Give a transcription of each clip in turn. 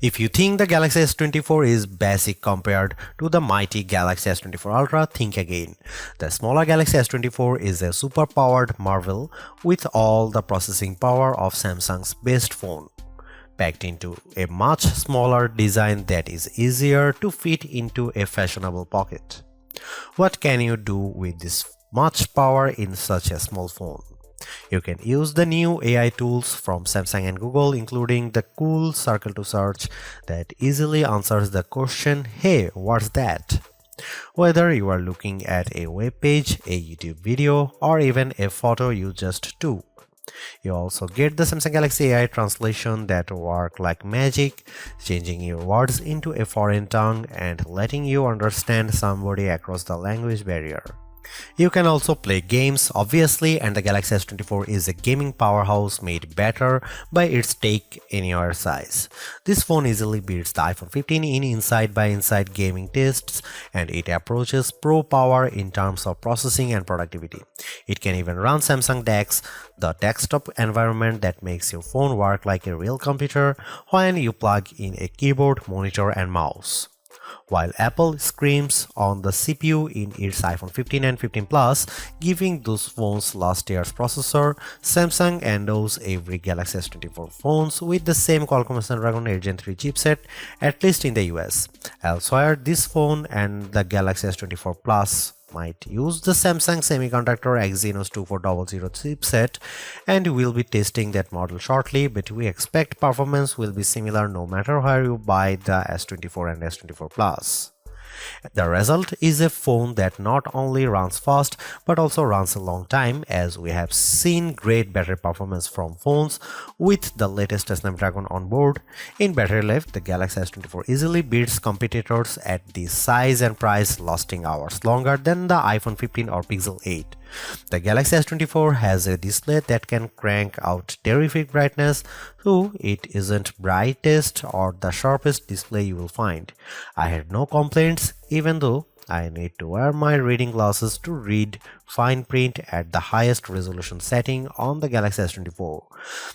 If you think the Galaxy S24 is basic compared to the mighty Galaxy S24 Ultra, think again. The smaller Galaxy S24 is a super-powered marvel with all the processing power of Samsung's best phone, packed into a much smaller design that is easier to fit into a fashionable pocket. What can you do with this much power in such a small phone? You can use the new AI tools from Samsung and Google, including the cool circle to search that easily answers the question, "Hey, what's that?" Whether you are looking at a web page, a YouTube video, or even a photo you just took. You also get the Samsung Galaxy AI translation that work like magic, changing your words into a foreign tongue and letting you understand somebody across the language barrier. You can also play games, obviously, and the Galaxy S24 is a gaming powerhouse made better by its take-anywhere size. This phone easily beats the iPhone 15 in inside-by-inside gaming tests, and it approaches pro power in terms of processing and productivity. It can even run Samsung DeX, the desktop environment that makes your phone work like a real computer when you plug in a keyboard, monitor, and mouse. While Apple screams on the CPU in its iPhone 15 and 15 Plus, giving those phones last year's processor, Samsung endows every Galaxy S24 phones with the same Qualcomm Snapdragon 8 Gen 3 chipset, at least in the US. Elsewhere, this phone and the Galaxy S24 Plus might use the Samsung Semiconductor Exynos 2400 chipset, and we'll be testing that model shortly, but we expect performance will be similar no matter where you buy the S24 and S24 Plus. The result is a phone that not only runs fast but also runs a long time, as we have seen great battery performance from phones with the latest Snapdragon on board. In battery life, the Galaxy S24 easily beats competitors at this size and price, lasting hours longer than the iPhone 15 or Pixel 8. The Galaxy S24 has a display that can crank out terrific brightness, though it isn't brightest or the sharpest display you will find. I had no complaints, even though I need to wear my reading glasses to read fine print at the highest resolution setting on the Galaxy S24.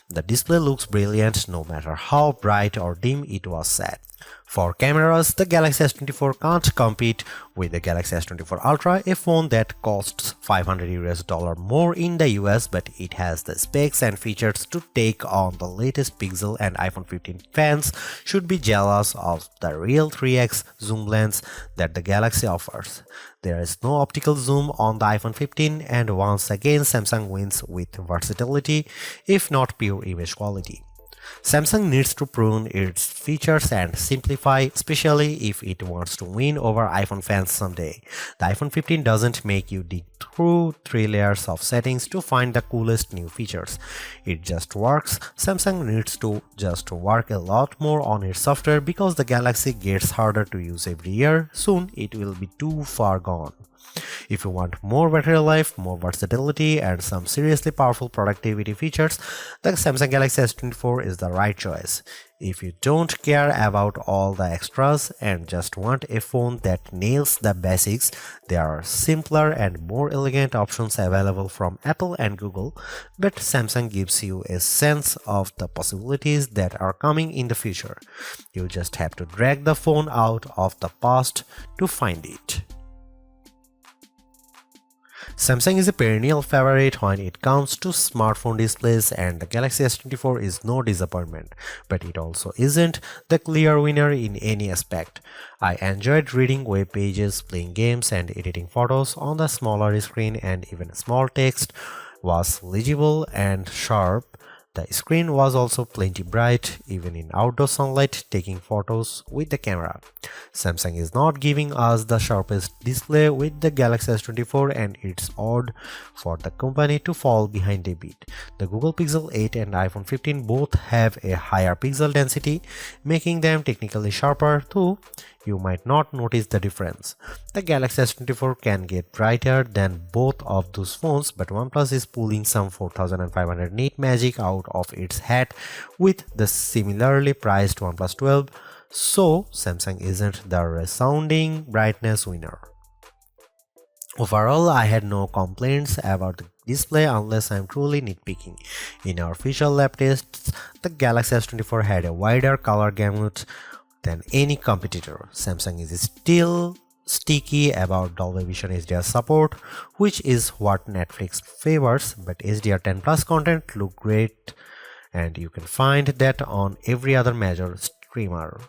The display looks brilliant no matter how bright or dim it was set. For cameras, the Galaxy S24 can't compete with the Galaxy S24 Ultra, a phone that costs $500 more in the US, but it has the specs and features to take on the latest Pixel, and iPhone 15 fans should be jealous of the real 3x zoom lens that the Galaxy offers. There is no optical zoom on the iPhone 15, and once again Samsung wins with versatility, if not pure image quality. Samsung needs to prune its features and simplify, especially if it wants to win over iPhone fans someday. The iPhone 15 doesn't make you dig through 3 layers of settings to find the coolest new features. It just works. Samsung needs to just work a lot more on its software, because the Galaxy gets harder to use every year. Soon it will be too far gone. If you want more battery life, more versatility, and some seriously powerful productivity features, the Samsung Galaxy S24 is the right choice. If you don't care about all the extras and just want a phone that nails the basics, there are simpler and more elegant options available from Apple and Google, but Samsung gives you a sense of the possibilities that are coming in the future. You just have to drag the phone out of the past to find it. Samsung is a perennial favorite when it comes to smartphone displays, and the Galaxy S24 is no disappointment, but it also isn't the clear winner in any aspect. I enjoyed reading web pages, playing games, and editing photos on the smaller screen, and even small text was legible and sharp. The screen was also plenty bright, even in outdoor sunlight, taking photos with the camera. Samsung is not giving us the sharpest display with the Galaxy S24, and it's odd for the company to fall behind a bit. The Google Pixel 8 and iPhone 15 both have a higher pixel density, making them technically sharper, though you might not notice the difference. The Galaxy S24 can get brighter than both of those phones, but OnePlus is pulling some 4500 nit magic out of its hat with the similarly priced OnePlus 12, so Samsung isn't the resounding brightness winner. Overall, I had no complaints about display unless I'm truly nitpicking. In our official lab tests, the Galaxy S24 had a wider color gamut than any competitor. Samsung is still sticky about Dolby Vision HDR support, which is what Netflix favors, but HDR10 Plus content look great and you can find that on every other major streamer.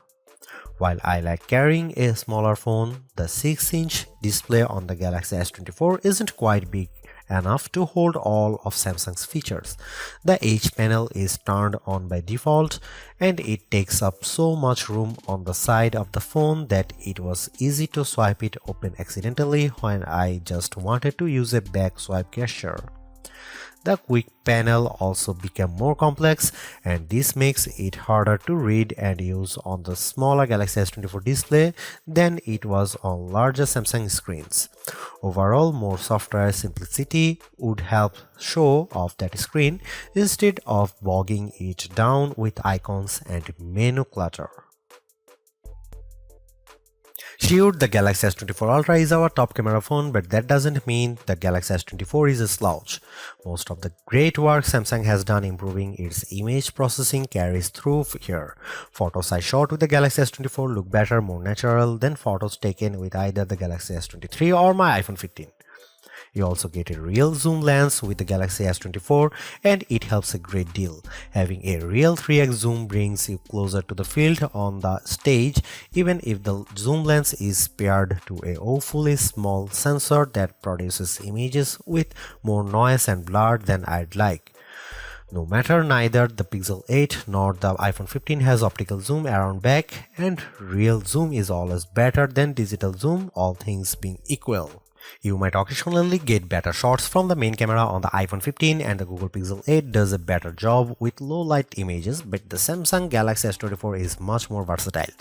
While I like carrying a smaller phone, the 6-inch display on the Galaxy S24 isn't quite big enough to hold all of Samsung's features. The H panel is turned on by default and it takes up so much room on the side of the phone that it was easy to swipe it open accidentally when I just wanted to use a back swipe gesture. The quick panel also became more complex and this makes it harder to read and use on the smaller Galaxy S24 display than it was on larger Samsung screens. Overall, more software simplicity would help show off that screen instead of bogging it down with icons and menu clutter. Sure, the Galaxy S24 Ultra is our top camera phone, but that doesn't mean the Galaxy S24 is a slouch. Most of the great work Samsung has done improving its image processing carries through here. Photos I shot with the Galaxy S24 look better, more natural than photos taken with either the Galaxy S23 or my iPhone 15. You also get a real zoom lens with the Galaxy S24 and it helps a great deal. Having a real 3x zoom brings you closer to the field on the stage even if the zoom lens is paired to a awfully small sensor that produces images with more noise and blur than I'd like. No matter, neither the Pixel 8 nor the iPhone 15 has optical zoom around back and real zoom is always better than digital zoom, all things being equal. You might occasionally get better shots from the main camera on the iPhone 15 and the Google Pixel 8 does a better job with low light images, but the Samsung Galaxy S24 is much more versatile.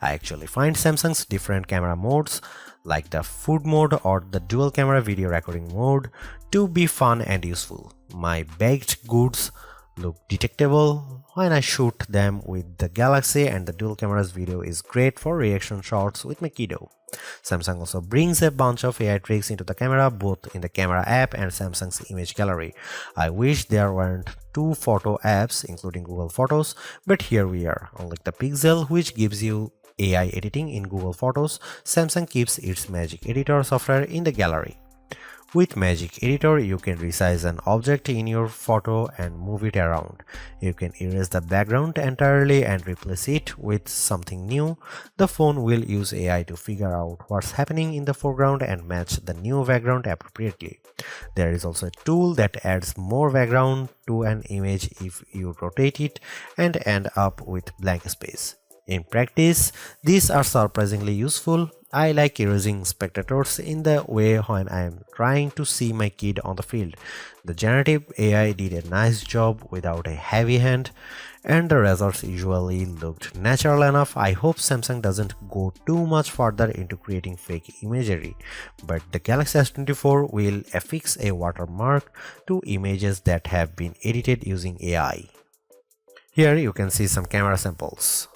I actually find Samsung's different camera modes like the food mode or the dual camera video recording mode to be fun and useful. My baked goods look detectable when I shoot them with the Galaxy and the dual camera's video is great for reaction shots with my kiddo. Samsung also brings a bunch of AI tricks into the camera both in the camera app and Samsung's image gallery. I wish there weren't two photo apps including Google Photos, but here we are. Unlike the Pixel which gives you AI editing in Google Photos, Samsung keeps its Magic Editor software in the gallery. With Magic Editor, you can resize an object in your photo and move it around. You can erase the background entirely and replace it with something new. The phone will use AI to figure out what's happening in the foreground and match the new background appropriately. There is also a tool that adds more background to an image if you rotate it and end up with blank space. In practice, these are surprisingly useful. I like erasing spectators in the way when I am trying to see my kid on the field. The generative AI did a nice job without a heavy hand and the results usually looked natural enough. I hope Samsung doesn't go too much further into creating fake imagery, but the Galaxy S24 will affix a watermark to images that have been edited using AI. Here you can see some camera samples.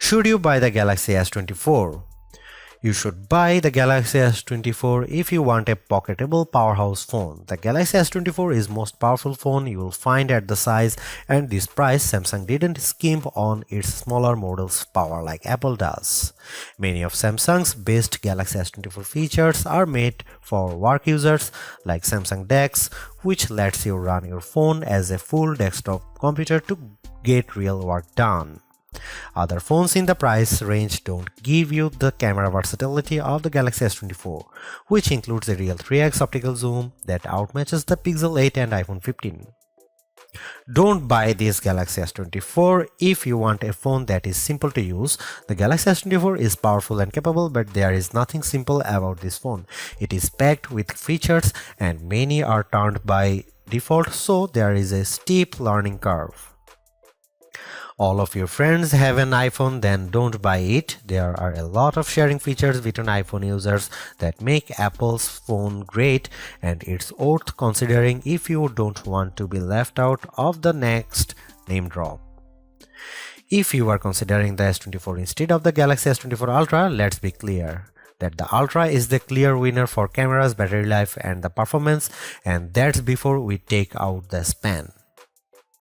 Should you buy the Galaxy S24? You should buy the Galaxy S24 if you want a pocketable powerhouse phone. The Galaxy S24 is most powerful phone you will find at the size and this price. Samsung didn't skimp on its smaller models' power like Apple does. Many of Samsung's best Galaxy S24 features are made for work users like Samsung DeX, which lets you run your phone as a full desktop computer to get real work done. Other phones in the price range don't give you the camera versatility of the Galaxy S24, which includes a real 3x optical zoom that outmatches the Pixel 8 and iPhone 15. Don't buy this Galaxy S24 if you want a phone that is simple to use. The Galaxy S24 is powerful and capable, but there is nothing simple about this phone. It is packed with features and many are turned by default, so there is a steep learning curve. All of your friends have an iPhone, then don't buy it. There are a lot of sharing features between iPhone users that make Apple's phone great, and it's worth considering if you don't want to be left out of the next name drop. If you are considering the S24 instead of the Galaxy S24 Ultra, let's be clear that the Ultra is the clear winner for cameras, battery life, and the performance, and that's before we take out the span.